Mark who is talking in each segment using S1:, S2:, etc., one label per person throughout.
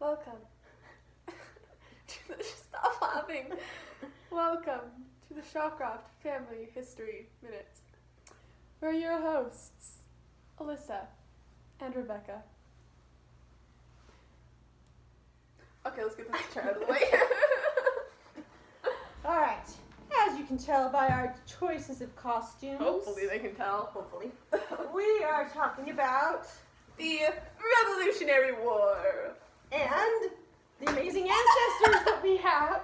S1: Welcome. Stop laughing. Welcome to the Shawcroft Family History Minute. We're your hosts, Alyssa and Rebecca. Okay, let's get this chair out of the way.
S2: All right. As you can tell by our choices of costumes,
S1: Hopefully they can tell.
S2: hopefully, we are talking about
S1: The Revolutionary War.
S2: and the amazing ancestors that we have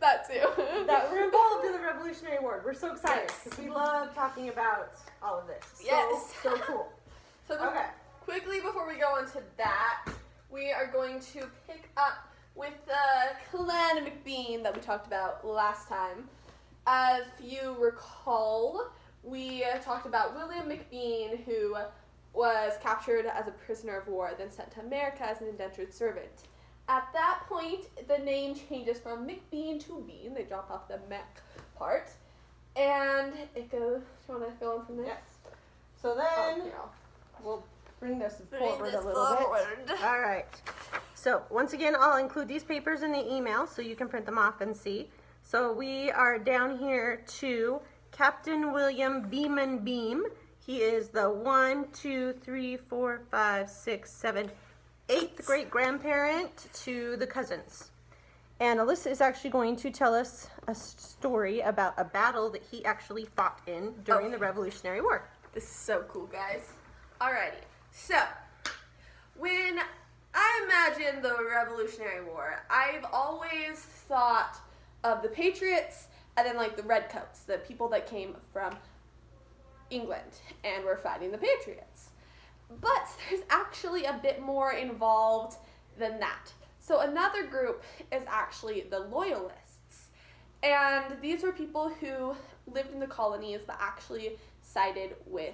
S1: That too.
S2: that were involved in the Revolutionary War. We're so excited
S1: Yes.
S2: because we love talking about all of this.
S1: Yes.
S2: So cool.
S1: So
S2: Okay.
S1: quickly before we go into that, we are going to pick up with the Clan McBean that we talked about last time. If you recall, we talked about William McBean, who was captured as a prisoner of war, then sent to America as an indentured servant. At that point, the name changes from McBean to Bean. They drop off the Mech part. And it goes, do you want to go on from there?
S2: Yes. So then
S1: Yeah.
S2: we'll bring this
S1: Bring
S2: forward
S1: this
S2: a little
S1: forward.
S2: bit. All right. So once again, I'll include these papers in the email so you can print them off and see. So we are down here to Captain William Beeman Beam. He is the 8th great grandparent to the cousins. And Alyssa is actually going to tell us a story about a battle that he actually fought in during the Revolutionary War.
S1: This is so cool, guys. Alrighty, so when I imagine the Revolutionary War, I've always thought of the Patriots and then like the Redcoats, the people that came from England and were fighting the Patriots. But there's actually a bit more involved than that. So another group is actually the Loyalists. And these were people who lived in the colonies but actually sided with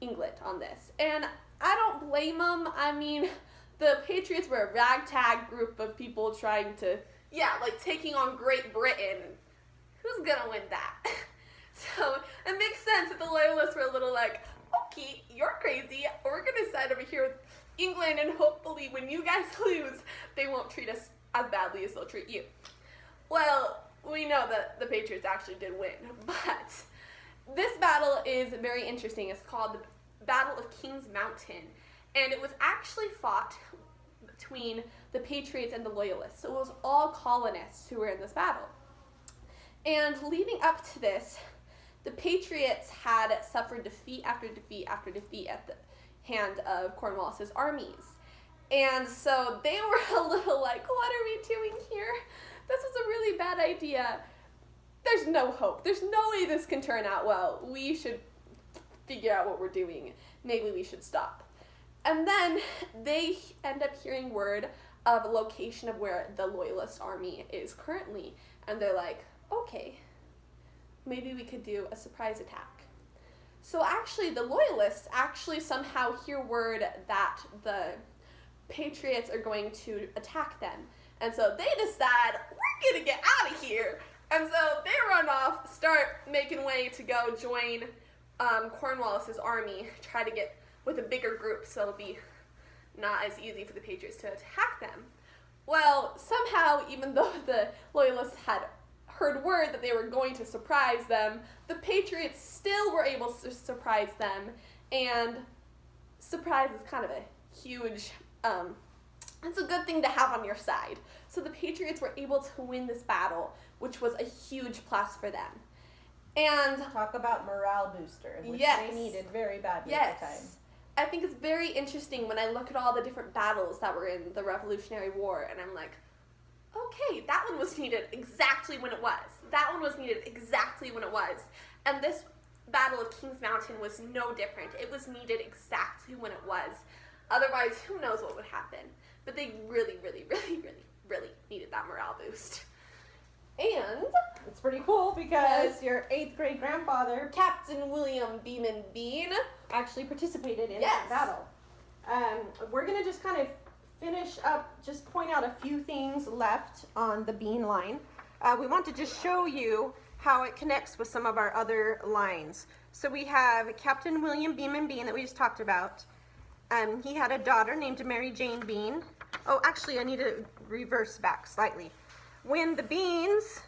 S1: England on this. And I don't blame them. I mean, the Patriots were a ragtag group of people trying to, taking on Great Britain. Who's gonna win that? So it makes sense that the Loyalists were a little like, okay, you're crazy. We're gonna side over here with England, and hopefully when you guys lose, they won't treat us as badly as they'll treat you. Well, we know that the Patriots actually did win, but this battle is very interesting. It's called the Battle of Kings Mountain, and it was actually fought between the Patriots and the Loyalists. So it was all colonists who were in this battle. And leading up to this, the Patriots had suffered defeat after defeat after defeat at the hand of Cornwallis's armies. And so they were a little like, what are we doing here? This was a really bad idea. There's no hope. There's no way this can turn out well. We should figure out what we're doing. Maybe we should stop. And then they end up hearing word of a location of where the Loyalist army is currently. And they're like, okay, maybe we could do a surprise attack. So actually, the Loyalists actually somehow hear word that the Patriots are going to attack them. And so they decide, we're going to get out of here. And so they run off, start making way to go join Cornwallis's army, try to get with a bigger group so it'll be not as easy for the Patriots to attack them. Well, somehow, even though the Loyalists had heard word that they were going to surprise them, the Patriots still were able to surprise them, and surprise is kind of a huge, it's a good thing to have on your side. So the Patriots were able to win this battle, which was a huge plus for them. And
S2: Talk about morale boosters, which
S1: Yes.
S2: they needed very badly
S1: yes,
S2: at the time.
S1: I think it's very interesting when I look at all the different battles that were in the Revolutionary War, and I'm like, okay, that one was needed exactly when it was. That one was needed exactly when it was. And this Battle of Kings Mountain was no different. It was needed exactly when it was. Otherwise, who knows what would happen. But they really, really, really, really, really needed that morale boost. And
S2: It's pretty cool because your 8th great grandfather
S1: Captain William Beeman Bean
S2: actually participated in
S1: Yes.
S2: that battle. We're going to just kind of finish up, just point out a few things left on the Bean line. We want to just show you how it connects with some of our other lines. So we have Captain William Beeman Bean that we just talked about. He had a daughter named Mary Jane Bean. Oh, actually, I need to reverse back slightly. When the Beans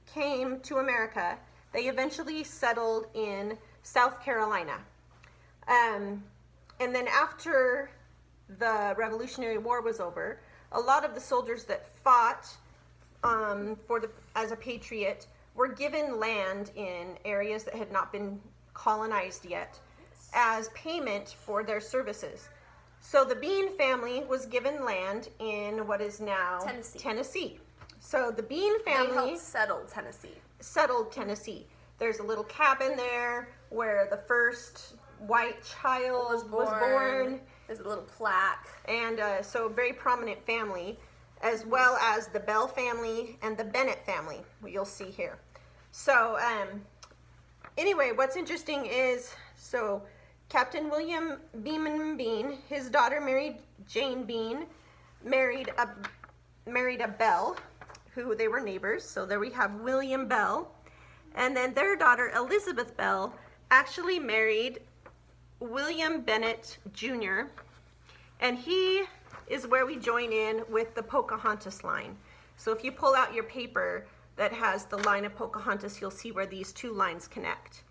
S2: came to America, they eventually settled in South Carolina. And then after the Revolutionary War was over, a lot of the soldiers that fought as a patriot were given land in areas that had not been colonized yet as payment for their services. So the Bean family was given land in what is now Tennessee. So the Bean family
S1: They helped settle Tennessee.
S2: settled Tennessee. There's a little cabin there where the first white child was born.
S1: There's a little plaque.
S2: And so a very prominent family, as well as the Bell family and the Bennett family, what you'll see here. So anyway, what's interesting is, so Captain William Beeman Bean, his daughter Mary Jane Bean, married a Bell, who they were neighbors. So there we have William Bell. And then their daughter Elizabeth Bell actually married William Bennett Jr. And he is where we join in with the Pocahontas line. So if you pull out your paper that has the line of Pocahontas, you'll see where these two lines connect.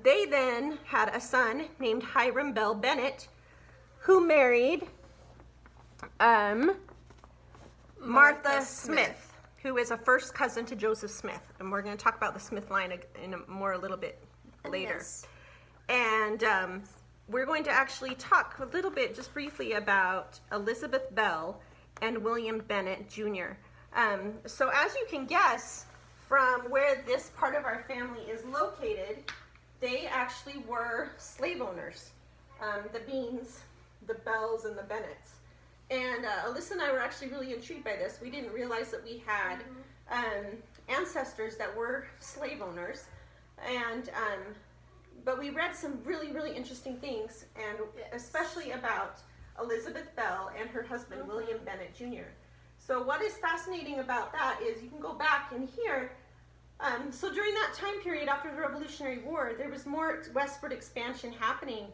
S2: They then had a son named Hiram Bell Bennett, who married Martha Smith, who is a first cousin to Joseph Smith. And we're going to talk about the Smith line in a little bit later.
S1: Yes.
S2: And we're going to actually talk a little bit, just briefly, about Elizabeth Bell and William Bennett Jr. So as you can guess, from where this part of our family is located, they actually were slave owners. The Beans, the Bells, and the Bennetts. And Alyssa and I were actually really intrigued by this. We didn't realize that we had ancestors that were slave owners. And but we read some really, really interesting things, and especially about Elizabeth Bell and her husband, William Bennett Jr. So what is fascinating about that is you can go back and hear, so during that time period after the Revolutionary War, there was more westward expansion happening,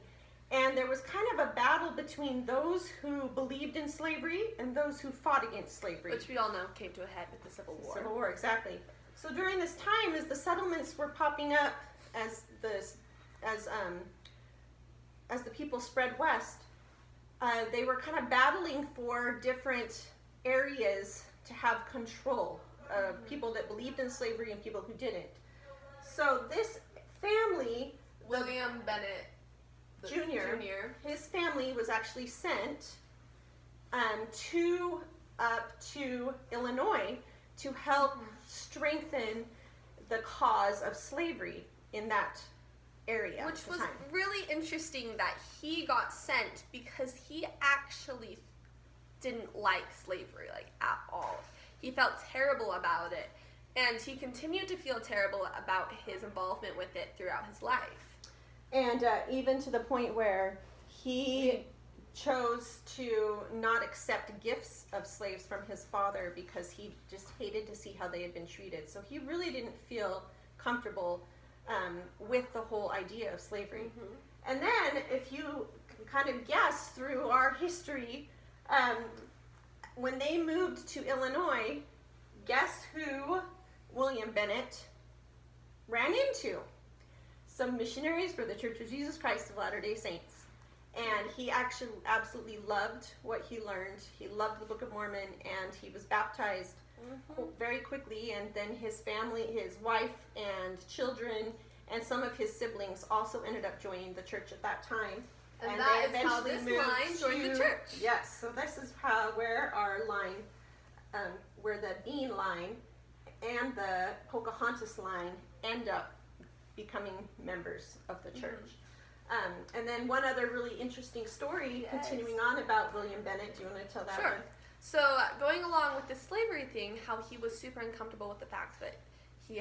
S2: and there was kind of a battle between those who believed in slavery and those who fought against slavery.
S1: Which we all know came to a head with the Civil War.
S2: Civil War, exactly. So during this time, as the settlements were popping up, as the people spread west, they were kind of battling for different areas to have control of people that believed in slavery and people who didn't. So this family,
S1: William Bennett
S2: Jr., his family was actually sent to Illinois to help strengthen the cause of slavery in that area.
S1: Which was really interesting that he got sent because he actually didn't like slavery, like, at all. He felt terrible about it, and he continued to feel terrible about his involvement with it throughout his life.
S2: And even to the point where he chose to not accept gifts of slaves from his father because he just hated to see how they had been treated. So he really didn't feel comfortable with the whole idea of slavery. Mm-hmm. And then, if you kind of guess through our history, when they moved to Illinois, guess who William Bennett ran into? Some missionaries for the Church of Jesus Christ of Latter-day Saints. And he actually absolutely loved what he learned. He loved the Book of Mormon, and he was baptized very quickly. And then his family, his wife and children, and some of his siblings also ended up joining the church at that time.
S1: And that is how this line joined the church.
S2: Yes, so this is where our line, where the Bean line and the Pocahontas line end up becoming members of the church. And then one other really interesting story, continuing on about William Bennett. Do you want to tell that one?
S1: So going along with the slavery thing, how he was super uncomfortable with the fact that he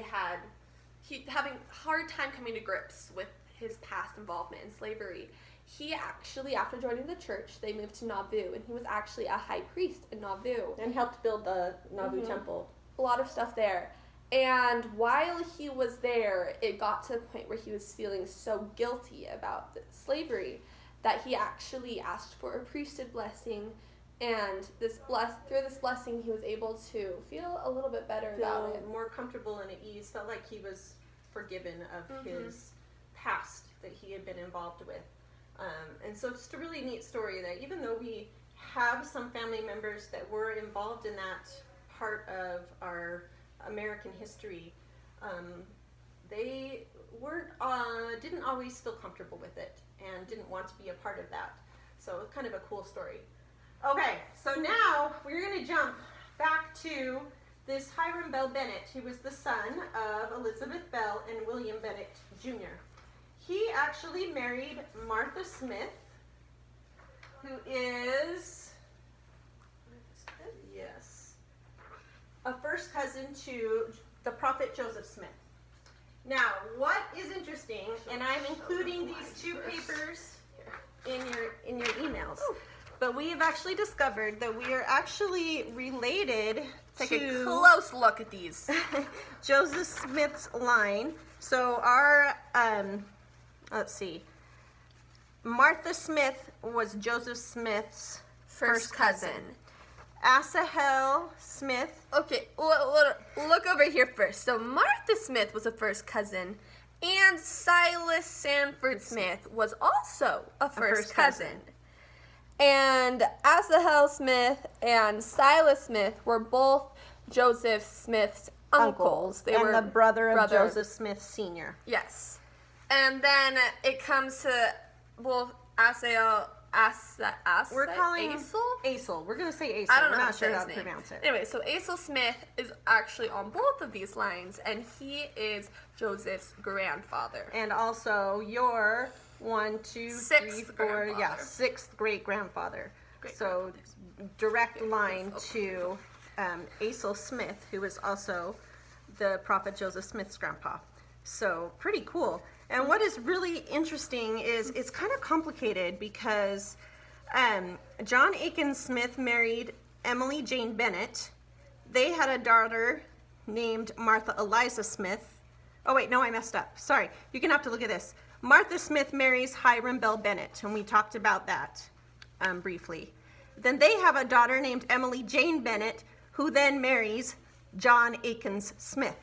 S1: having a hard time coming to grips with his past involvement in slavery. He actually, after joining the church, they moved to Nauvoo, and he was actually a high priest in Nauvoo.
S2: And helped build the Nauvoo temple.
S1: A lot of stuff there. And while he was there, it got to the point where he was feeling so guilty about the slavery that he actually asked for a priesthood blessing, and through this blessing he was able to feel a little bit better about it.
S2: More comfortable and at ease, felt like he was forgiven of his past that he had been involved with. And so it's just a really neat story that even though we have some family members that were involved in that part of our American history, they didn't always feel comfortable with it and didn't want to be a part of that. So it's kind of a cool story. Okay, so now we're going to jump back to this Hiram Bell Bennett, who was the son of Elizabeth Bell and William Bennett Jr. He actually married Martha Smith, who is, yes, a first cousin to the prophet Joseph Smith. Now, what is interesting, and I'm including these two papers in your emails, but we have actually discovered that we are actually related
S1: Take
S2: to
S1: a close look at these.
S2: Joseph Smith's line. So our, let's see, Martha Smith was Joseph Smith's
S1: First cousin.
S2: Asahel Smith.
S1: Okay, look over here first. So Martha Smith was a first cousin, and Silas Sanford Smith was also a first cousin. And Asahel Smith and Silas Smith were both Joseph Smith's uncles. They were
S2: the brother of Joseph Smith Sr.
S1: Yes. And then it comes to, well,
S2: We're calling
S1: Asel?
S2: Asel. We're going to say Asel.
S1: I don't know
S2: We're
S1: how
S2: not
S1: to
S2: sure
S1: say
S2: how
S1: his
S2: to
S1: name.
S2: pronounce it.
S1: Anyway, so Asel Smith is actually on both of these lines, and he is Joseph's grandfather.
S2: And also your 1, 2, 3,
S1: Sixth
S2: 4,
S1: grandfather.
S2: sixth great grandfather.
S1: Great
S2: So direct line to Asel Smith, who was also the prophet Joseph Smith's grandpa. So pretty cool. And what is really interesting is it's kind of complicated because John Aiken Smith married Emily Jane Bennett. They had a daughter named Martha Eliza Smith. Oh wait, no, I messed up. Sorry. You're gonna have to look at this. Martha Smith marries Hiram Bell Bennett, and we talked about that briefly. Then they have a daughter named Emily Jane Bennett, who then marries John Aikens Smith.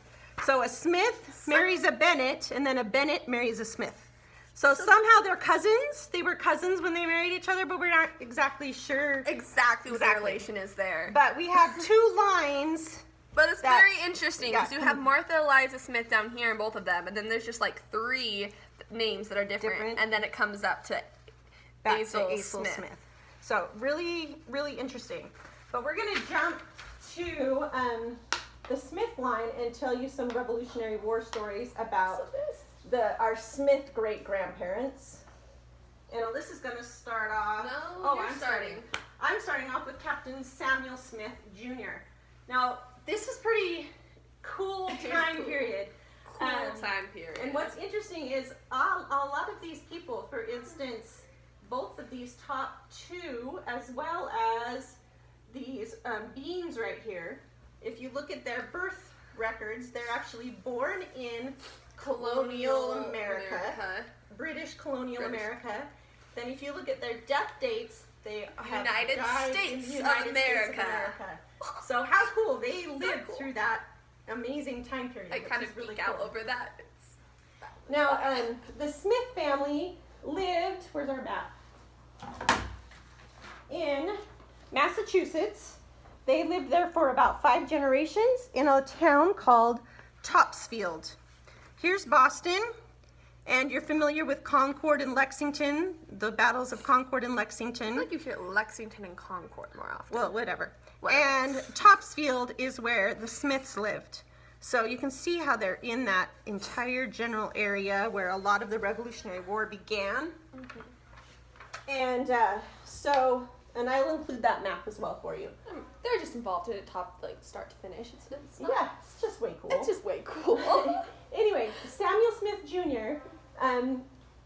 S2: So a Smith marries a Bennett, and then a Bennett marries a Smith. So somehow they're cousins. They were cousins when they married each other, but we're not exactly sure
S1: Exactly what the relation is there.
S2: But we have two lines.
S1: But it's
S2: that-
S1: very interesting because
S2: yeah.
S1: you have Martha Eliza Smith down here in both of them, and then there's just like 3 names that are different. And then it comes up to
S2: Back
S1: Asel
S2: to Asel
S1: Smith.
S2: So really, really interesting. But we're going to jump to the Smith line and tell you some Revolutionary War stories about our Smith great-grandparents. And Alyssa's going to start off.
S1: No, you're
S2: I'm
S1: starting.
S2: I'm starting off with Captain Samuel Smith Jr. Now, this is pretty cool time period.
S1: Cool time period.
S2: And what's interesting is a lot of these people, for instance, both of these top 2, as well as these beings right here, if you look at their birth records, they're actually born in colonial America. British colonial America. Then if you look at their death dates, they have
S1: United
S2: died in
S1: States
S2: the
S1: of
S2: United
S1: America.
S2: States of America. So how cool. They lived through that amazing time period.
S1: I
S2: which
S1: kind
S2: is
S1: of
S2: really
S1: geek out
S2: cool.
S1: over that.
S2: Now, the Smith family lived, where's our map? In Massachusetts. They lived there for about 5 generations in a town called Topsfield. Here's Boston, and you're familiar with Concord and Lexington, the battles of Concord and
S1: I
S2: Lexington.
S1: feel like you hear Lexington and Concord more often.
S2: Well, whatever.
S1: Whatever.
S2: And Topsfield is where the Smiths lived. So you can see how they're in that entire general area where a lot of the Revolutionary War began. And and I'll include that map as well for you.
S1: They're just involved in it top, like start to finish. It's not,
S2: Yeah, it's just way cool.
S1: It's just way cool.
S2: Anyway, Samuel Smith Jr.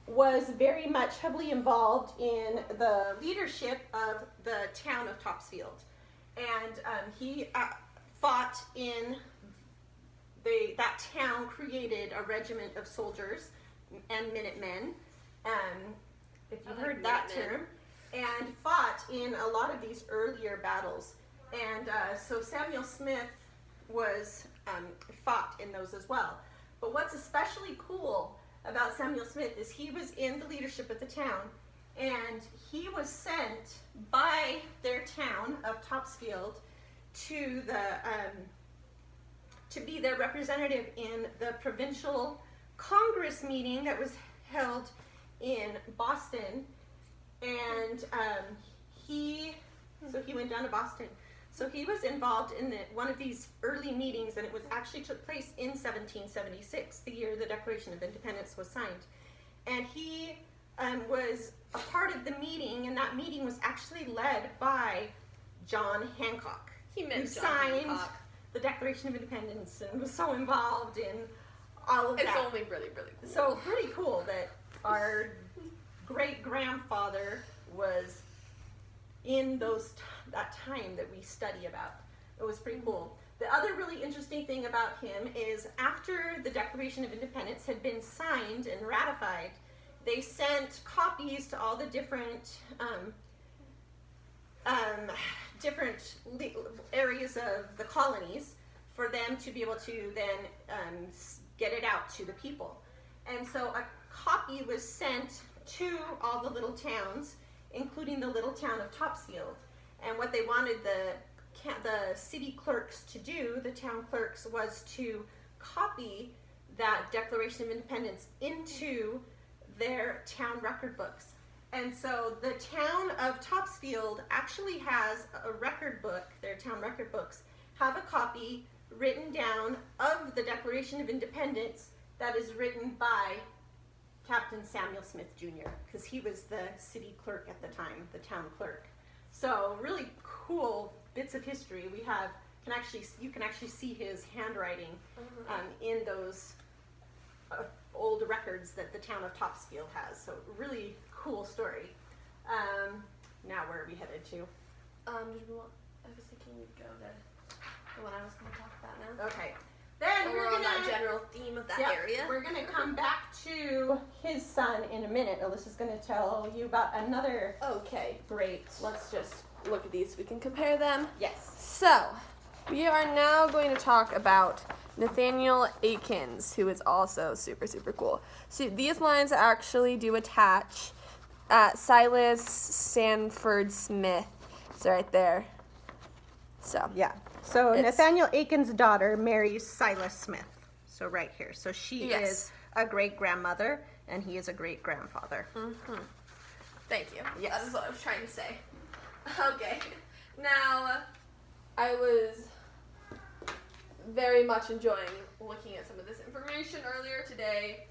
S2: Was very much heavily involved in the leadership of the town of Topsfield. And he fought in that town, created a regiment of soldiers and Minutemen. If You've heard that term. And fought in a lot of these earlier battles. And so Samuel Smith was fought in those as well. But what's especially cool about Samuel Smith is he was in the leadership of the town, and he was sent by their town of Topsfield to be their representative in the provincial Congress meeting that was held in Boston. And he went down to Boston. So he was involved in one of these early meetings, and it was actually took place in 1776, the year the Declaration of Independence was signed. And he was a part of the meeting, and that meeting was actually led by John Hancock, who signed the Declaration of Independence and was so involved in all of that.
S1: It's only really, really cool.
S2: So pretty cool that our great-grandfather was in that time that we study about. It was pretty cool. The other really interesting thing about him is after the Declaration of Independence had been signed and ratified, they sent copies to all the different areas of the colonies for them to be able to then get it out to the people. And so a copy was sent to all the little towns, including the little town of Topsfield. And what they wanted the city clerks to do, the town clerks, was to copy that Declaration of Independence into their town record books. And so the town of Topsfield actually has a record book, their town record books, have a copy written down of the Declaration of Independence that is written by Captain Samuel Smith Jr., because he was the city clerk at the time, the town clerk. So really cool bits of history. You can actually see his handwriting in those old records that the town of Topsfield has. So really cool story. Now where are we headed to?
S1: I was thinking we'd go to the one I was going to talk about now.
S2: Okay. Then we're
S1: on
S2: gonna
S1: that general theme of that area.
S2: We're gonna come back to his son in a minute. Alyssa's gonna tell you about another great.
S1: Let's just look at these so we can compare them.
S2: Yes.
S1: So, we are now going to talk about Nathaniel Aikens, who is also super, super cool. So these lines actually do attach Silas Sanford Smith. It's right there. So
S2: yeah. So Nathaniel Aikens' daughter marries Silas Smith. So right here. So she is a great-grandmother, and he is a great-grandfather.
S1: Mm-hmm. Thank you.
S2: Yes.
S1: That is what I was trying to say. Okay. Now, I was very much enjoying looking at some of this information earlier today.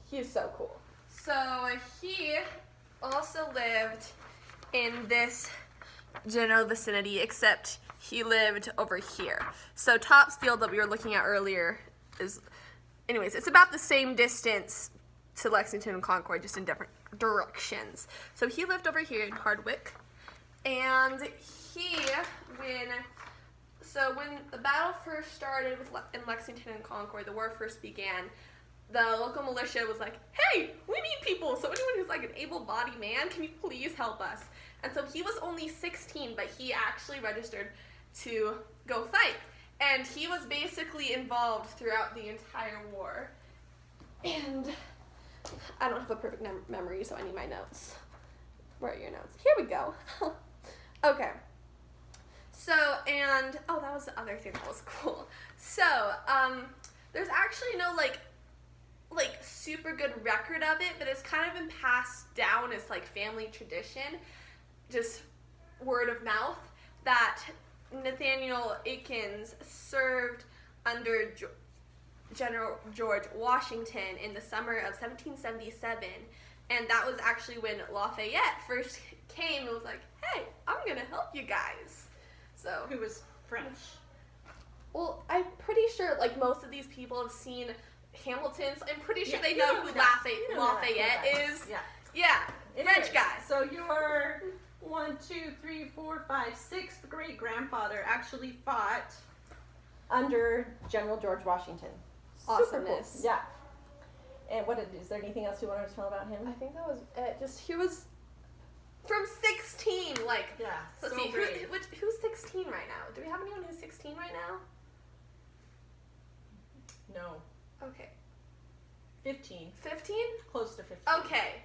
S1: He's so cool. So he also lived in this general vicinity, except he lived over here. So Topsfield that we were looking at earlier is, anyways, it's about the same distance to Lexington and Concord, just in different directions. So he lived over here in Hardwick, and when the battle first started in Lexington and Concord, the war first began, the local militia was like, hey, we need people, so anyone who's like an able-bodied man, can you please help us? And so he was only 16, but he actually registered to go fight. And he was basically involved throughout the entire war. And I don't have a perfect memory, so I need my notes. Where are your notes? Here we go. Okay. So, and, oh, that was the other thing that was cool. So, there's actually no, like super good record of it, but it's kind of been passed down as, like, family tradition, just word of mouth, that Nathaniel Aikens served under General George Washington in the summer of 1777, and that was actually when Lafayette first came and was like, hey, I'm going to help you guys. So,
S2: who was French.
S1: Well, I'm pretty sure, like, most of these people have seen Hamilton's. I'm pretty sure they know who Lafayette is.
S2: Yeah.
S1: Yeah, French guy.
S2: So your 1, 2, 3, 4, 5, 6th great-grandfather actually fought under General George Washington.
S1: Awesomeness.
S2: Yeah. And is there anything else you wanted to tell about him?
S1: I think that was it. Just he was from 16. Like,
S2: Yeah,
S1: let's
S2: so
S1: see,
S2: brave.
S1: who's 16 right now? Do we have anyone who's 16 right now?
S2: No.
S1: Okay,
S2: 15.
S1: 15.
S2: Close to 15.
S1: Okay.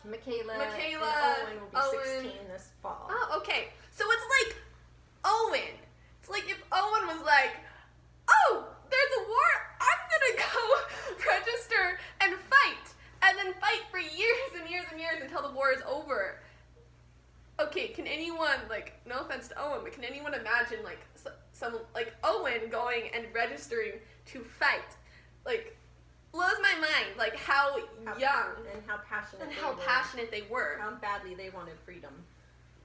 S2: Michaela
S1: Michaela,
S2: and Owen will be
S1: Owen.
S2: 16 this fall.
S1: Oh, okay. So it's like Owen. It's like if Owen was like, oh, there's a war, I'm gonna go register and fight. And then fight for years and years and years until the war is over. Okay, can anyone, like, no offense to Owen, but can anyone imagine, like, some like, Owen going and registering to fight? Like, blows my mind, like, how young
S2: and how passionate
S1: and
S2: they
S1: how
S2: were.
S1: passionate they were.
S2: How badly they wanted freedom.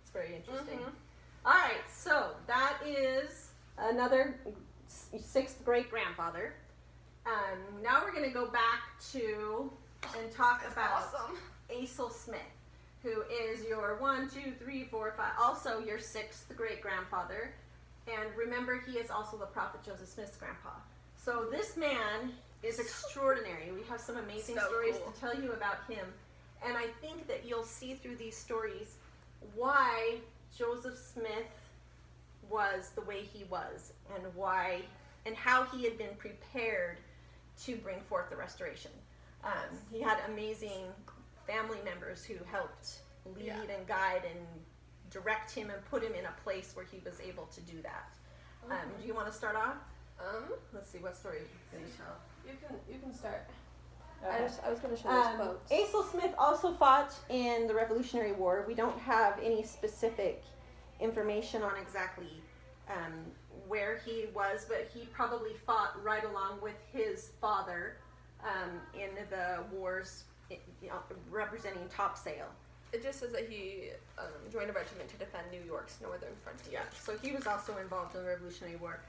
S2: It's very interesting.
S1: Mhm.
S2: All right, so that is another sixth great grandfather. Now we're going to go back to and talk
S1: That's
S2: about
S1: awesome.
S2: Aesel Smith, who is your 1, 2, 3, 4, 5, also your sixth great grandfather. And remember, he is also the prophet Joseph Smith's grandpa. So this man is extraordinary. We have some amazing
S1: So
S2: stories
S1: cool.
S2: to tell you about him. And I think that you'll see through these stories why Joseph Smith was the way he was, and how he had been prepared to bring forth the restoration. He had amazing family members who helped lead and guide and direct him and put him in a place where he was able to do that. Do you want to start off? Let's see, what story can you tell?
S1: You can start.
S2: Okay.
S1: I was going to show those quotes.
S2: Aesel Smith also fought in the Revolutionary War. We don't have any specific information on exactly where he was, but he probably fought right along with his father in the wars, representing Topsail.
S1: It just says that he joined a regiment to defend New York's northern frontier.
S2: Yeah, so he was also involved in the Revolutionary War.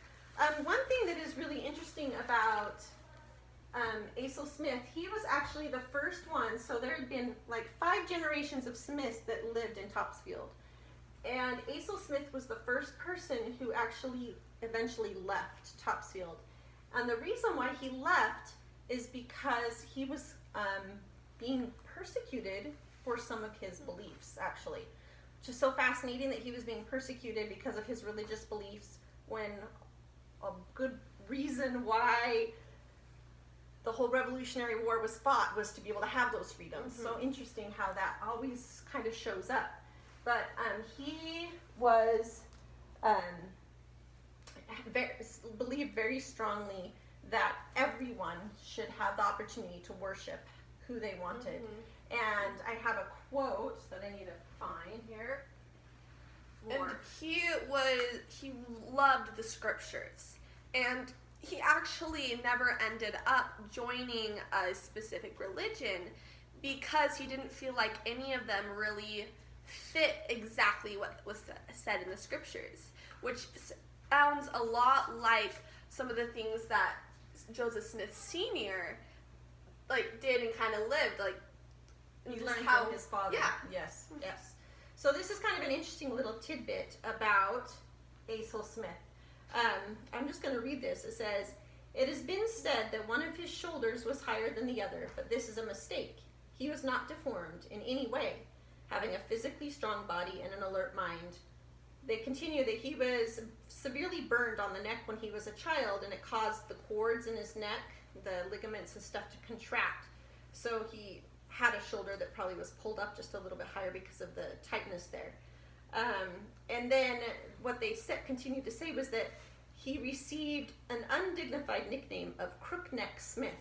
S2: One thing that is really interesting about Aesel Smith, he was actually the first one, so there had been like 5 generations of Smiths that lived in Topsfield. And Aesel Smith was the first person who actually eventually left Topsfield. And the reason why he left is because he was being persecuted for some of his beliefs, actually. Which is so fascinating that he was being persecuted because of his religious beliefs, when a good reason why the whole Revolutionary War was fought was to be able to have those freedoms. So interesting how that always kind of shows up. But he was believed very strongly that everyone should have the opportunity to worship who they wanted. And I have a quote that I need to find here.
S1: And he loved the scriptures. And he actually never ended up joining a specific religion because he didn't feel like any of them really fit exactly what was said in the scriptures, which sounds a lot like some of the things that Joseph Smith Sr. did and kind of lived.
S2: He learned from his father.
S1: Yeah.
S2: Yes, yes. So this is kind of an interesting little tidbit about Aesel Smith. I'm just going to read this. It says, "It has been said that one of his shoulders was higher than the other, but this is a mistake. He was not deformed in any way, having a physically strong body and an alert mind." They continue that he was severely burned on the neck when he was a child, and it caused the cords in his neck, the ligaments and stuff, to contract. So he had a shoulder that probably was pulled up just a little bit higher because of the tightness there. And then what they continued to say was that he received an undignified nickname of Crookneck Smith,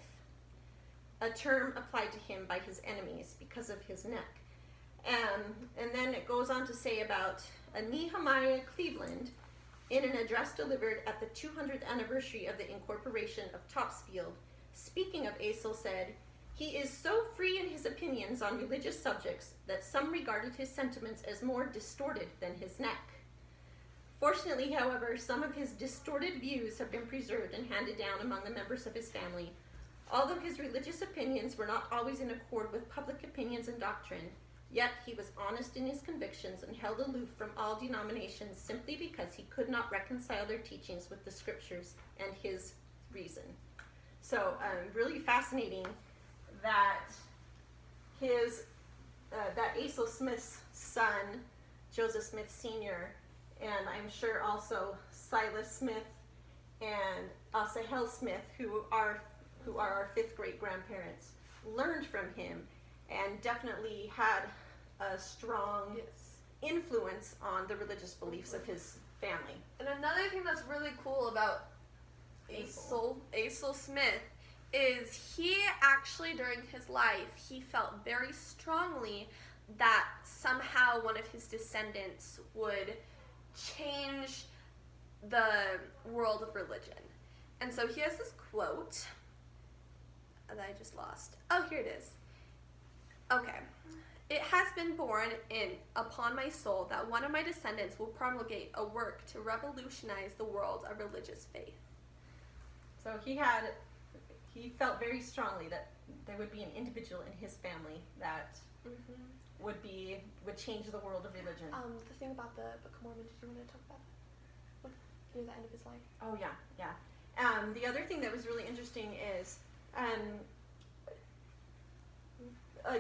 S2: a term applied to him by his enemies because of his neck. And then it goes on to say about Nehemiah Cleveland, in an address delivered at the 200th anniversary of the incorporation of Topsfield, speaking of Aesel, said, "He is so free in his opinions on religious subjects that some regarded his sentiments as more distorted than his neck. Fortunately, however, some of his distorted views have been preserved and handed down among the members of his family. Although his religious opinions were not always in accord with public opinions and doctrine, yet he was honest in his convictions and held aloof from all denominations simply because he could not reconcile their teachings with the scriptures and his reason." So really fascinating that that Asaph Smith's son, Joseph Smith Sr., and I'm sure also Silas Smith and Asahel Smith, who are our fifth great grandparents, learned from him and definitely had a strong influence on the religious beliefs of his family.
S1: And another thing that's really cool about Asaph Smith is he actually, during his life, he felt very strongly that somehow one of his descendants would change the world of religion. And so he has this quote that I just lost. Oh, here it is. Okay. It has been borne in upon my soul that one of my descendants will promulgate a work to revolutionize the world of religious faith.
S2: So he felt very strongly that there would be an individual in his family that would change the world of religion.
S1: The thing about the Book of Mormon, did you want to talk about that? Near the end of his life?
S2: Oh, yeah. The other thing that was really interesting is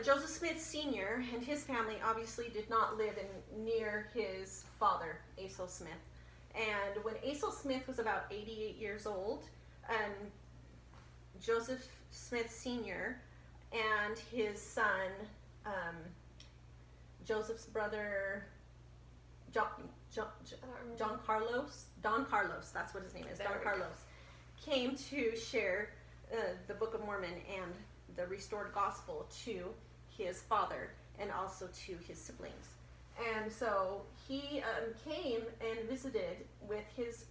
S2: Joseph Smith Sr. and his family obviously did not live near his father, Asaph Smith. And when Asaph Smith was about 88 years old, Joseph Smith Sr. and his son, Joseph's brother, Don Carlos, that's what his name is, Don Carlos, came to share the Book of Mormon and the restored gospel to his father and also to his siblings. And so he came and visited with his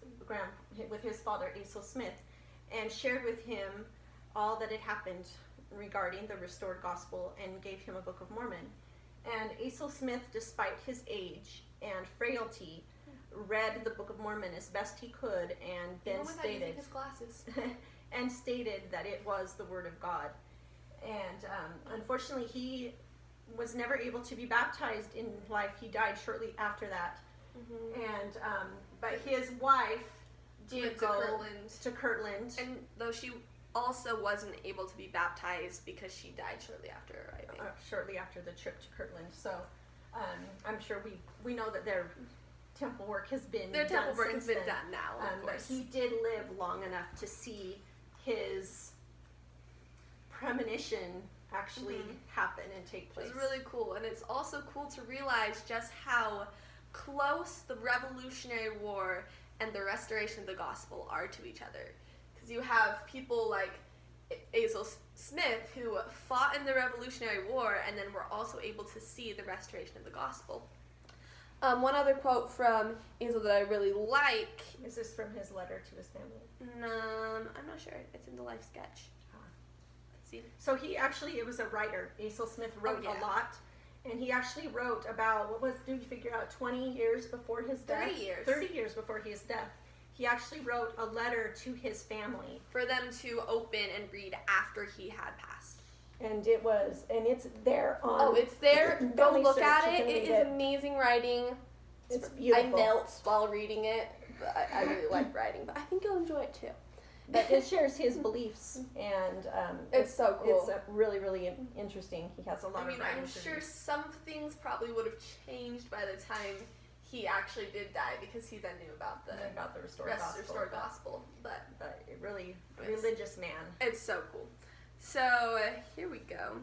S2: father, Asaph Smith, and shared with him all that had happened regarding the restored gospel and gave him a Book of Mormon. And Asaph Smith, despite his age and frailty, read the Book of Mormon as best he could and then stated
S1: his glasses.
S2: and stated that it was the Word of God. And unfortunately, he was never able to be baptized in life. He died shortly after that. And but his wife did go to Kirtland.
S1: And though she also wasn't able to be baptized because she died shortly after arriving.
S2: Shortly after the trip to Kirtland. So I'm sure we know that their temple work has been done
S1: now, of
S2: but
S1: course.
S2: he did live long enough to see his premonition actually happen and take place.
S1: It's really cool, and it's also cool to realize just how close the Revolutionary War and the restoration of the gospel are to each other. Because you have people like Asaph Smith who fought in the Revolutionary War and then were also able to see the restoration of the gospel. One other quote from Asaph that I really like.
S2: Is this from his letter to his family?
S1: I'm not sure. It's in the life sketch. Let's see.
S2: So it was a writer. Asaph Smith wrote a lot. And he actually wrote about, did you figure out, 20 years before his death?
S1: 30 years.
S2: 30 years before his death. He actually wrote a letter to his family.
S1: For them to open and read after he had passed.
S2: And it's there on...
S1: Oh, it's there. Go look at it. It is amazing writing.
S2: It's beautiful.
S1: I melt while reading it. But I really like writing, but I think you'll enjoy it too.
S2: But it shares his beliefs, and
S1: it's so cool.
S2: It's really, really interesting. He has a lot of writing.
S1: I'm sure some things probably would have changed by the time he actually did die, because he then knew about the
S2: restored
S1: gospel. But
S2: really religious man.
S1: It's so cool. So here we go.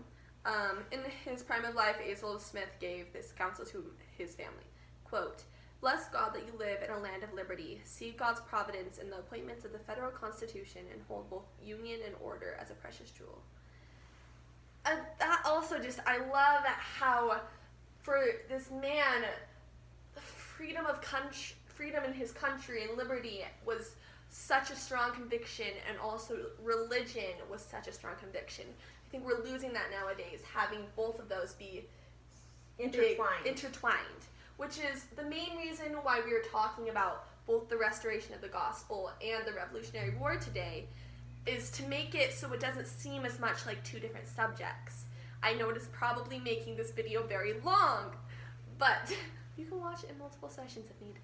S1: In his prime of life, Asaph Smith gave this counsel to his family. Quote, "Bless God that you live in a land of liberty. See God's providence in the appointments of the federal constitution and hold both union and order as a precious jewel." And that also I love how for this man, freedom in his country and liberty was such a strong conviction, and also religion was such a strong conviction. I think we're losing that nowadays, having both of those be intertwined, which is the main reason why we are talking about both the restoration of the gospel and the Revolutionary War today, is to make it so it doesn't seem as much like two different subjects. I know it is probably making this video very long, but you can watch it in multiple sessions if needed.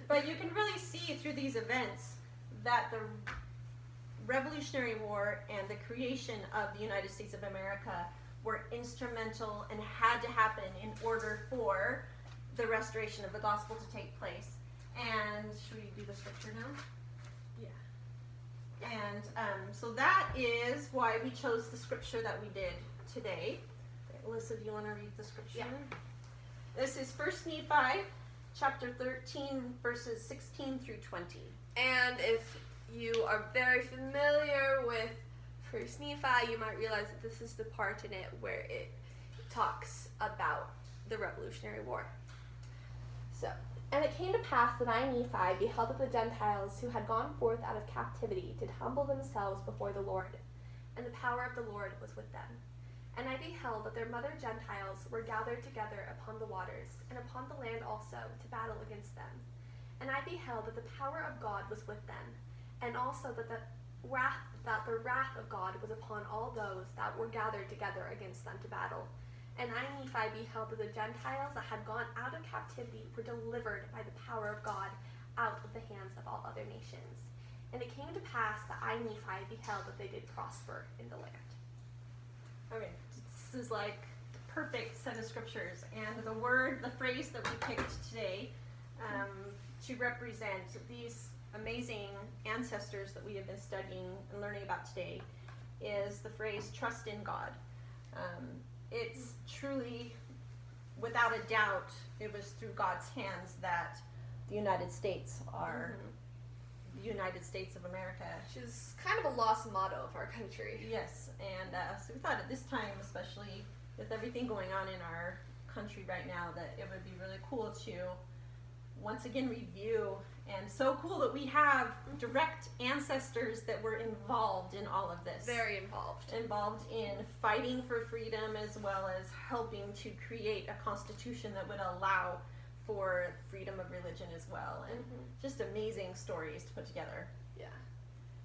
S2: But you can really see through these events that Revolutionary War and the creation of the United States of America were instrumental and had to happen in order for the restoration of the gospel to take place. And should we do the scripture now?
S1: Yeah.
S2: And so that is why we chose the scripture that we did today. Alyssa, do you want to read the scripture?
S1: Yeah.
S2: This is 1 Nephi, chapter 13, verses 16 through 20.
S1: And if you are very familiar with First Nephi, you might realize that this is the part in it where it talks about the Revolutionary War. So, and it came to pass that I, Nephi, beheld that the Gentiles who had gone forth out of captivity did humble themselves before the Lord, and the power of the Lord was with them. And I beheld that their mother Gentiles were gathered together upon the waters, and upon the land also, to battle against them. And I beheld that the power of God was with them, and also that the wrath of God was upon all those that were gathered together against them to battle. And I, Nephi, beheld that the Gentiles that had gone out of captivity were delivered by the power of God out of the hands of all other nations. And it came to pass that I, Nephi, beheld that they did prosper in the land.
S2: Okay, this is like the perfect set of scriptures, and the phrase that we picked today to represent these amazing ancestors that we have been studying and learning about today is the phrase "trust in God." It's truly, without a doubt, it was through God's hands that the United States are the United States of America.
S1: Which is kind of a lost motto of our country.
S2: Yes, and so we thought at this time, especially with everything going on in our country right now, that it would be really cool to once again review. And so cool that we have direct ancestors that were involved in all of this.
S1: Very involved.
S2: Involved in fighting for freedom, as well as helping to create a constitution that would allow for freedom of religion as well. And just amazing stories to put together.
S1: Yeah.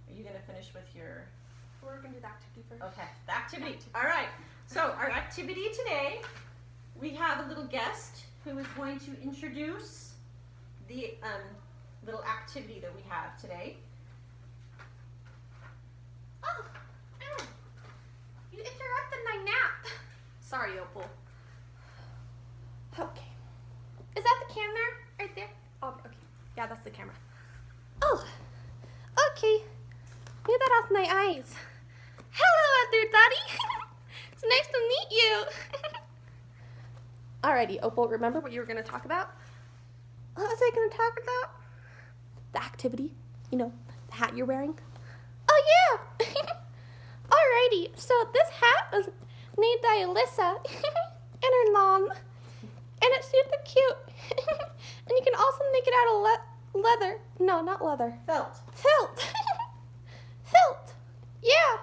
S2: Are you going to finish with your...
S1: We're going to do the activity first.
S2: Okay, the activity. All right. So our activity today, we have a little guest who is going to introduce the little activity that we have today.
S1: Oh, you interrupted my nap. Sorry, Opal. Okay. Is that the camera right there? Oh, okay. Yeah, that's the camera. Oh, okay. Get that off my eyes. Hello, everybody. It's nice to meet you. Alrighty, Opal, remember what you were going to talk about? What was I going to talk about? The activity. You know, the hat you're wearing. Oh, yeah. Alrighty, so this hat was made by Alyssa and her mom. And it's super cute. And you can also make it out of leather. No, not leather.
S2: Felt.
S1: Felt. Felt. Yeah.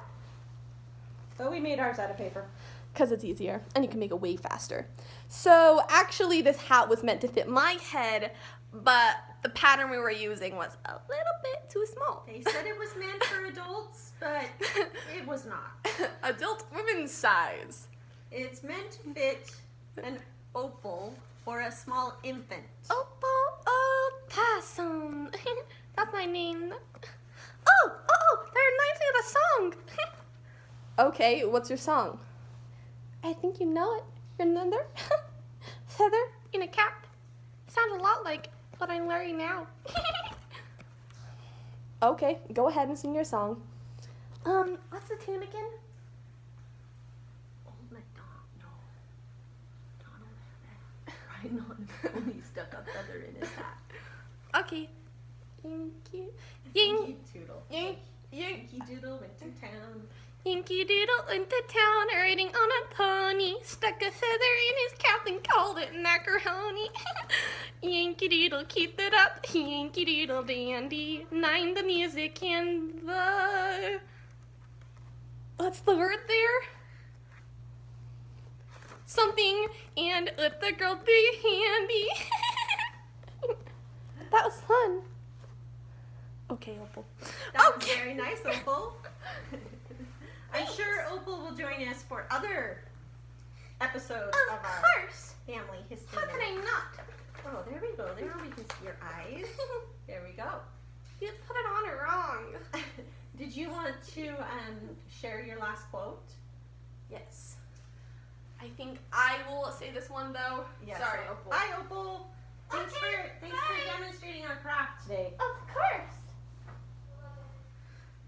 S2: But we made ours out of paper.
S1: Because it's easier and you can make it way faster. So actually this hat was meant to fit my head, but the pattern we were using was a little bit too small.
S2: They said it was meant for adults, but it was not.
S1: Adult women's size.
S2: It's meant to fit an opal or a small infant.
S1: Opal Opossum. That's my name. That reminds me of a song. Okay, what's your song? I think you know it. You're another feather in a cap. Sounds a lot like what I'm wearing now. Okay, go ahead and sing your song. What's the tune again?
S2: Old MacDonald. No. Donald had that. Right on. He stuck a feather in his hat.
S1: Okay. Yankee
S2: Yankee Doodle.
S1: Yankee
S2: Doodle went to town.
S1: Yankee Doodle went to town riding on a pony, stuck a feather in his cap and called it macaroni. Yankee Doodle, keep it up, Yankee Doodle dandy, nine the music and the... What's the word there? Something, and let the girl be handy. That was fun. Okay, Opal.
S2: That was very nice, Opal. I'm sure Opal will join us for other episodes of our family history.
S1: How can I not?
S2: Oh, there we go. There we can see your eyes. There we go.
S1: You put it on it wrong.
S2: Did you want to share your last quote?
S1: Yes. I think I will say this one though.
S2: Yes.
S1: Sorry, Opal.
S2: Bye, Opal. Thanks for demonstrating our craft today.
S1: Of course.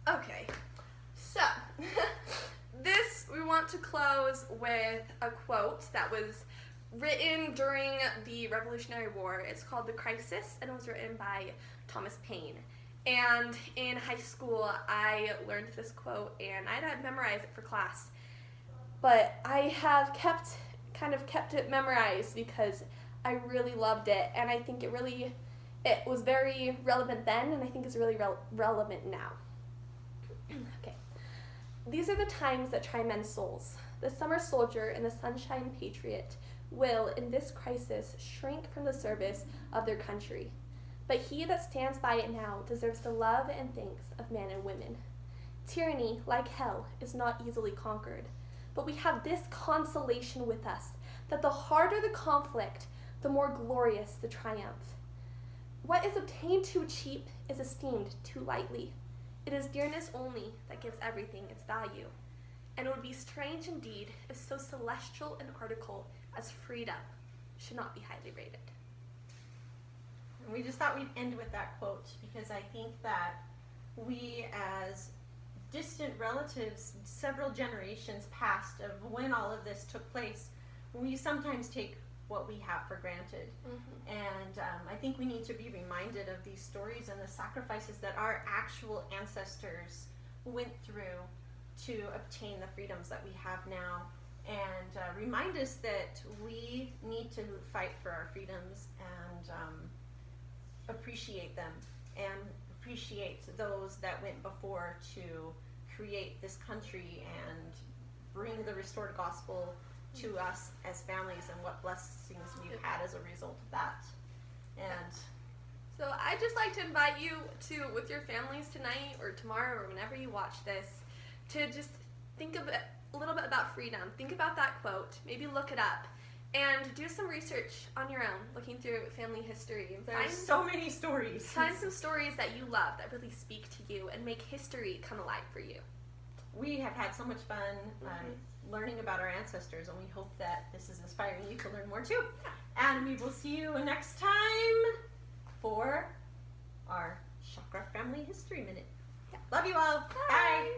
S1: Okay. So, we want to close with a quote that was written during the Revolutionary War. It's called The Crisis, and it was written by Thomas Paine. And in high school, I learned this quote, and I had memorized it for class. But I have kept it memorized because I really loved it, and I think it was very relevant then, and I think it's really relevant now. Okay. These are the times that try men's souls. The summer soldier and the sunshine patriot will, in this crisis, shrink from the service of their country. But he that stands by it now deserves the love and thanks of men and women. Tyranny, like hell, is not easily conquered. But we have this consolation with us, that the harder the conflict, the more glorious the triumph. What is obtained too cheap is esteemed too lightly. It is dearness only that gives everything its value. And it would be strange indeed if so celestial an article as freedom should not be highly rated.
S2: And we just thought we'd end with that quote because I think that we, as distant relatives, several generations past of when all of this took place, we sometimes take what we have for granted. Mm-hmm. And I think we need to be reminded of these stories and the sacrifices that our actual ancestors went through to obtain the freedoms that we have now, and remind us that we need to fight for our freedoms and appreciate them and appreciate those that went before to create this country and bring the restored gospel to us as families, and what blessings we've had as a result of that. And
S1: so I'd just like to invite you to, with your families tonight or tomorrow or whenever you watch this, to just think of it, a little bit about freedom. Think about that quote, maybe look it up, and do some research on your own, looking through family history. And
S2: there's so many stories.
S1: Find some stories that you love, that really speak to you, and make history come alive for you.
S2: We have had so much fun learning about our ancestors, and we hope that this is inspiring you to learn more too. And we will see you next time for our Shopcraft Family History Minute. Love you all. Bye.